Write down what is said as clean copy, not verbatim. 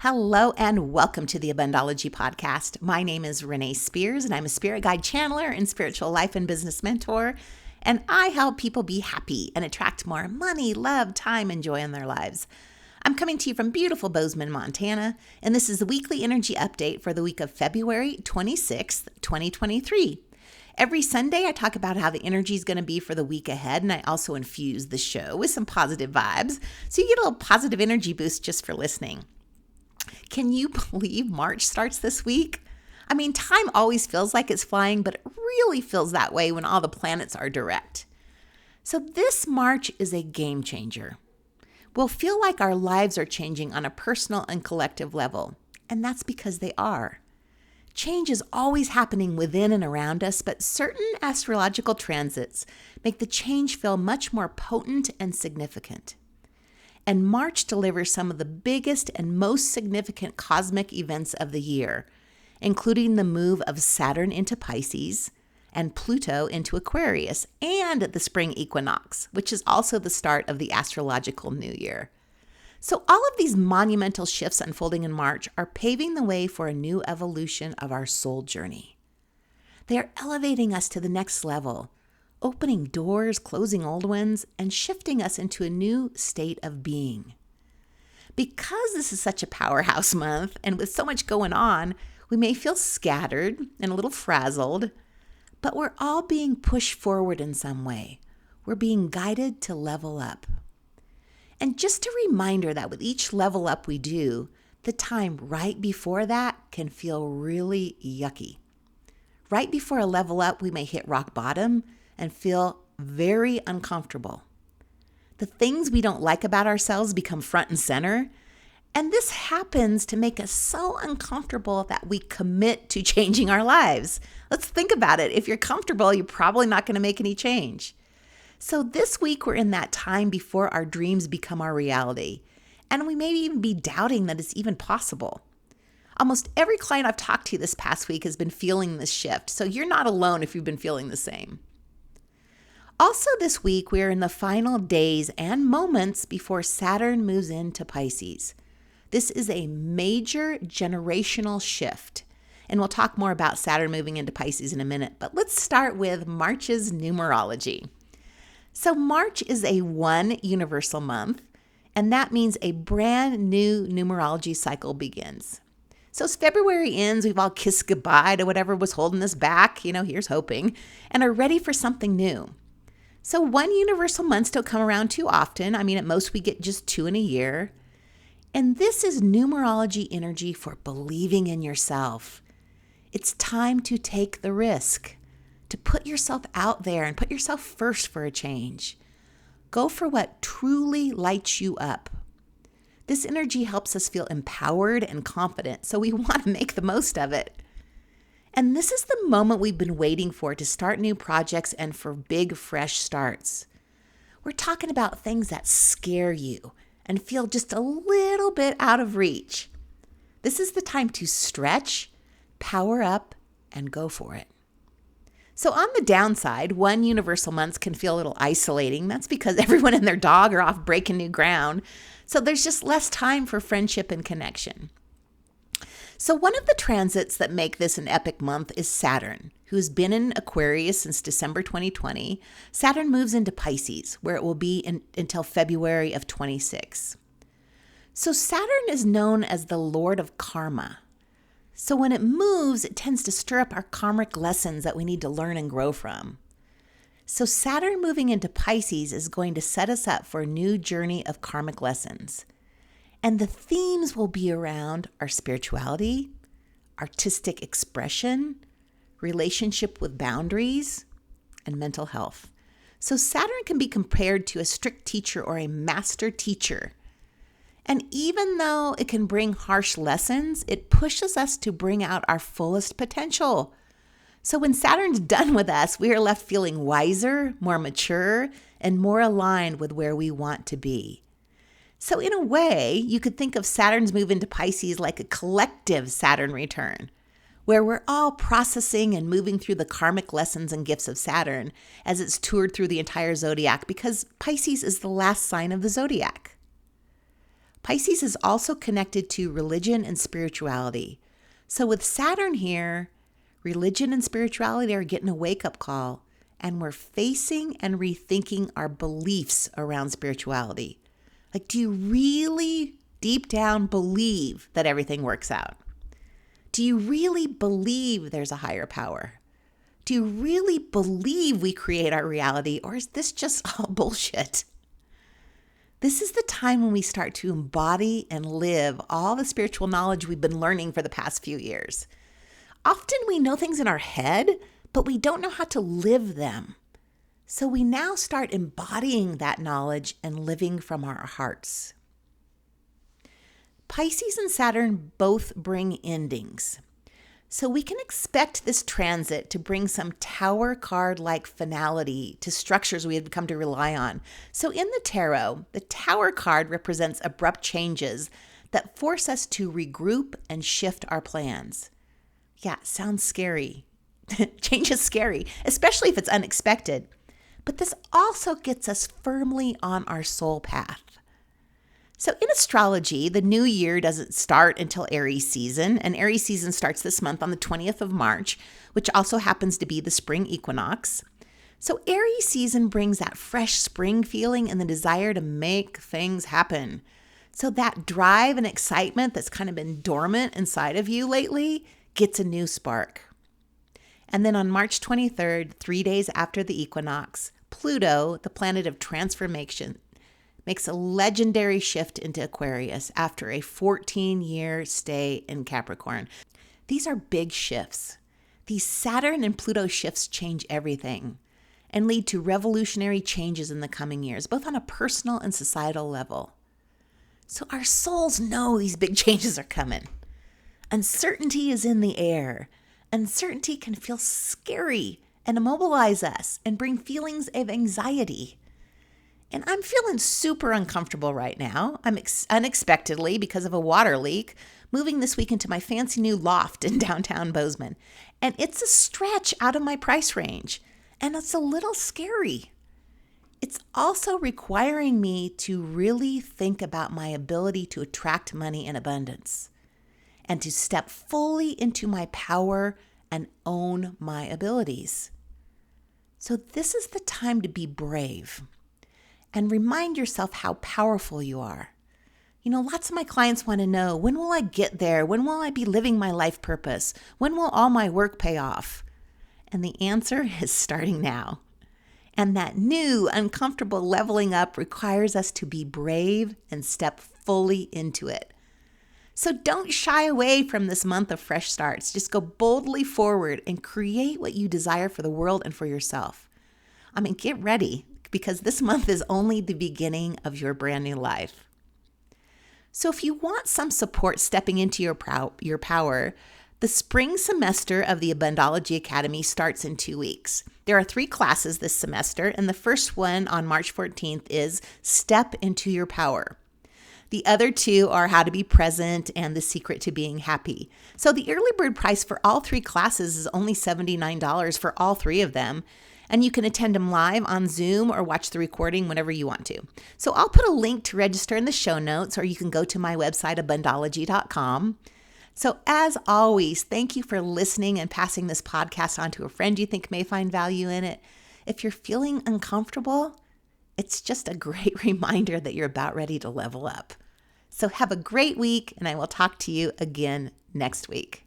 Hello and welcome to the Abundology podcast. My name is Renee Spears and I'm a spirit guide channeler and spiritual life and business mentor. And I help people be happy and attract more money, love, time, and joy in their lives. I'm coming to you from beautiful Bozeman, Montana, and this is the weekly energy update for the week of February 26th, 2023. Every Sunday, I talk about how the energy is going to be for the week ahead, and I also infuse the show with some positive vibes, so you get a little positive energy boost just for listening. Can you believe March starts this week? I mean, time always feels like it's flying, but it really feels that way when all the planets are direct. So this March is a game changer. We'll feel like our lives are changing on a personal and collective level, and that's because they are. Change is always happening within and around us, but certain astrological transits make the change feel much more potent and significant. And March delivers some of the biggest and most significant cosmic events of the year, including the move of Saturn into Pisces and Pluto into Aquarius, and the spring equinox, which is also the start of the astrological new year. So all of these monumental shifts unfolding in March are paving the way for a new evolution of our soul journey. They are elevating us to the next level, opening doors, closing old ones, and shifting us into a new state of being. Because this is such a powerhouse month, and with so much going on, we may feel scattered and a little frazzled, but we're all being pushed forward in some way. We're being guided to level up. And just a reminder that with each level up we do, the time right before that can feel really yucky. Right before a level up, we may hit rock bottom and feel very uncomfortable. The things we don't like about ourselves become front and center, and this happens to make us so uncomfortable that we commit to changing our lives. Let's think about it. If you're comfortable, you're probably not going to make any change. So this week, we're in that time before our dreams become our reality, and we may even be doubting that it's even possible. Almost every client I've talked to this past week has been feeling this shift, so you're not alone if you've been feeling the same. Also this week, we are in the final days and moments before Saturn moves into Pisces. This is a major generational shift, and we'll talk more about Saturn moving into Pisces in a minute, but let's start with March's numerology. So March is a one universal month, and that means a brand new numerology cycle begins. So as February ends, we've all kissed goodbye to whatever was holding us back, here's hoping, and are ready for something new. So one universal months don't come around too often. At most we get just 2 in a year. And this is numerology energy for believing in yourself. It's time to take the risk, to put yourself out there and put yourself first for a change. Go for what truly lights you up. This energy helps us feel empowered and confident, so we want to make the most of it. And this is the moment we've been waiting for to start new projects and for big, fresh starts. We're talking about things that scare you and feel just a little bit out of reach. This is the time to stretch, power up, and go for it. So on the downside, one universal month can feel a little isolating. That's because everyone and their dog are off breaking new ground. So there's just less time for friendship and connection. So one of the transits that make this an epic month is Saturn, who's been in Aquarius since December 2020. Saturn moves into Pisces, where it will be until February of 26. So Saturn is known as the Lord of Karma. So when it moves, it tends to stir up our karmic lessons that we need to learn and grow from. So Saturn moving into Pisces is going to set us up for a new journey of karmic lessons. And the themes will be around our spirituality, artistic expression, relationship with boundaries, and mental health. So Saturn can be compared to a strict teacher or a master teacher. And even though it can bring harsh lessons, it pushes us to bring out our fullest potential. So when Saturn's done with us, we are left feeling wiser, more mature, and more aligned with where we want to be. So in a way, you could think of Saturn's move into Pisces like a collective Saturn return, where we're all processing and moving through the karmic lessons and gifts of Saturn as it's toured through the entire zodiac, because Pisces is the last sign of the zodiac. Pisces is also connected to religion and spirituality. So with Saturn here, religion and spirituality are getting a wake-up call, and we're facing and rethinking our beliefs around spirituality. Like, do you really deep down believe that everything works out? Do you really believe there's a higher power? Do you really believe we create our reality, or is this just all bullshit? This is the time when we start to embody and live all the spiritual knowledge we've been learning for the past few years. Often we know things in our head, but we don't know how to live them. So we now start embodying that knowledge and living from our hearts. Pisces and Saturn both bring endings. So we can expect this transit to bring some tower card-like finality to structures we have come to rely on. So in the tarot, the tower card represents abrupt changes that force us to regroup and shift our plans. Yeah, sounds scary. Change is scary, especially if it's unexpected. But this also gets us firmly on our soul path. So in astrology, the new year doesn't start until Aries season, and Aries season starts this month on the 20th of March, which also happens to be the spring equinox. So Aries season brings that fresh spring feeling and the desire to make things happen. So that drive and excitement that's kind of been dormant inside of you lately gets a new spark. And then on March 23rd, 3 days after the equinox, Pluto, the planet of transformation, makes a legendary shift into Aquarius after a 14-year stay in Capricorn. These are big shifts. These Saturn and Pluto shifts change everything and lead to revolutionary changes in the coming years, both on a personal and societal level. So our souls know these big changes are coming. Uncertainty is in the air. Uncertainty can feel scary and immobilize us and bring feelings of anxiety. And I'm feeling super uncomfortable right now. I'm unexpectedly, because of a water leak, moving this week into my fancy new loft in downtown Bozeman. And it's a stretch out of my price range. And it's a little scary. It's also requiring me to really think about my ability to attract money in abundance and to step fully into my power and own my abilities. So this is the time to be brave. And remind yourself how powerful you are. You know, lots of my clients want to know, when will I get there? When will I be living my life purpose? When will all my work pay off? And the answer is starting now. And that new, uncomfortable leveling up requires us to be brave and step fully into it. So don't shy away from this month of fresh starts. Just go boldly forward and create what you desire for the world and for yourself. I mean, get ready, because this month is only the beginning of your brand new life. So if you want some support stepping into your power, the spring semester of the Abundology Academy starts in 2 weeks. There are 3 classes this semester, and the first one on March 14th is Step into Your Power. The other 2 are How to Be Present and The Secret to Being Happy. So the early bird price for all 3 classes is only $79 for all 3 of them. And you can attend them live on Zoom or watch the recording whenever you want to. So I'll put a link to register in the show notes, or you can go to my website, Abundology.com. So as always, thank you for listening and passing this podcast on to a friend you think may find value in it. If you're feeling uncomfortable, it's just a great reminder that you're about ready to level up. So have a great week, and I will talk to you again next week.